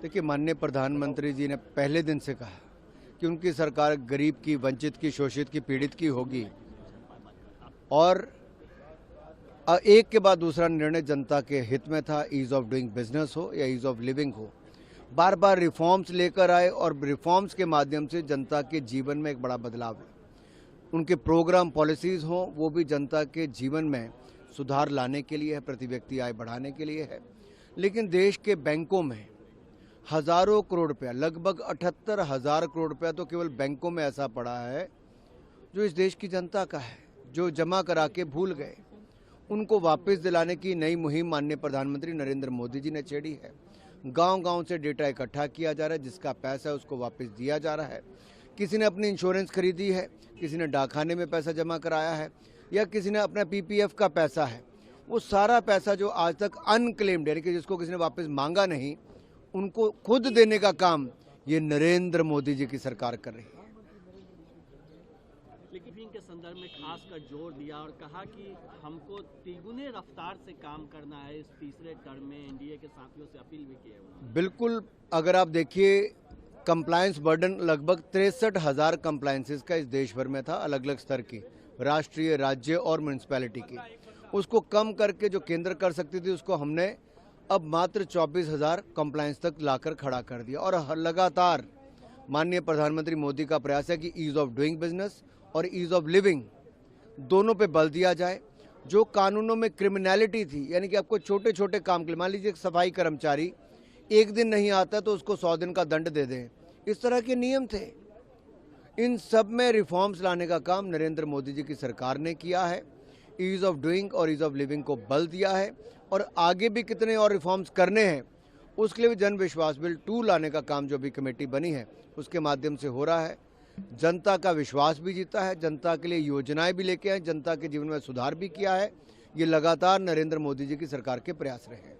देखिए, माननीय प्रधानमंत्री जी ने पहले दिन से कहा कि उनकी सरकार गरीब की, वंचित की, शोषित की, पीड़ित की होगी और एक के बाद दूसरा निर्णय जनता के हित में था। ईज ऑफ डूइंग बिजनेस हो या ईज ऑफ लिविंग हो, बार बार रिफॉर्म्स लेकर आए और रिफॉर्म्स के माध्यम से जनता के जीवन में एक बड़ा बदलाव है। उनके प्रोग्राम पॉलिसीज़ हों, वो भी जनता के जीवन में सुधार लाने के लिए है, प्रति व्यक्ति आय बढ़ाने के लिए है। लेकिन देश के बैंकों में हज़ारों करोड़ रुपया, लगभग 78,000 करोड़ रुपया तो केवल बैंकों में ऐसा पड़ा है जो इस देश की जनता का है, जो जमा करा के भूल गए। उनको वापस दिलाने की नई मुहिम माननीय प्रधानमंत्री नरेंद्र मोदी जी ने छेड़ी है। गांव-गांव से डेटा इकट्ठा किया जा रहा है, जिसका पैसा है उसको वापस दिया जा रहा है। किसी ने अपनी इंश्योरेंस खरीदी है, किसी ने डाकखाने में पैसा जमा कराया है, या किसी ने अपना पीपीएफ का पैसा है, वो सारा पैसा जो आज तक अनक्लेम्ड, यानी कि जिसको किसी ने वापस मांगा नहीं, उनको खुद देने का काम ये नरेंद्र मोदी जी की सरकार कर रही है। लेकिन के संदर्भ में खासकर जोर दिया और कहा कि हमको तिगुने रफ्तार से काम करना है इस तीसरे टर्म में। एनडीए के साथियों से अपील भी की है उन्होंने। बिल्कुल, अगर आप देखिए, कंप्लायंस बर्डन लगभग 63,000 कंप्लायंसेस का इस देश भर में था, अलग अलग स्तर की, राष्ट्रीय, राज्य और म्यूनिसिपैलिटी की। उसको कम करके जो केंद्र कर सकती थी उसको हमने अब मात्र 24,000 कंप्लायंस तक लाकर खड़ा कर दिया। और लगातार माननीय प्रधानमंत्री मोदी का प्रयास है कि ईज ऑफ डूइंग बिजनेस और ईज ऑफ लिविंग दोनों पे बल दिया जाए। जो कानूनों में क्रिमिनलिटी थी, यानी कि आपको छोटे छोटे काम के लिए, मान लीजिए एक सफाई कर्मचारी एक दिन नहीं आता तो उसको 100 दिन का दंड दे दें, इस तरह के नियम थे। इन सब में रिफॉर्म्स लाने का काम नरेंद्र मोदी जी की सरकार ने किया है। ईज ऑफ डूइंग और ईज ऑफ लिविंग को बल दिया है और आगे भी कितने और रिफॉर्म्स करने हैं उसके लिए भी जन विश्वास बिल 2 लाने का काम जो भी कमेटी बनी है उसके माध्यम से हो रहा है। जनता का विश्वास भी जीता है, जनता के लिए योजनाएं भी लेके आए, जनता के जीवन में सुधार भी किया है। ये लगातार नरेंद्र मोदी जी की सरकार के प्रयास रहे हैं।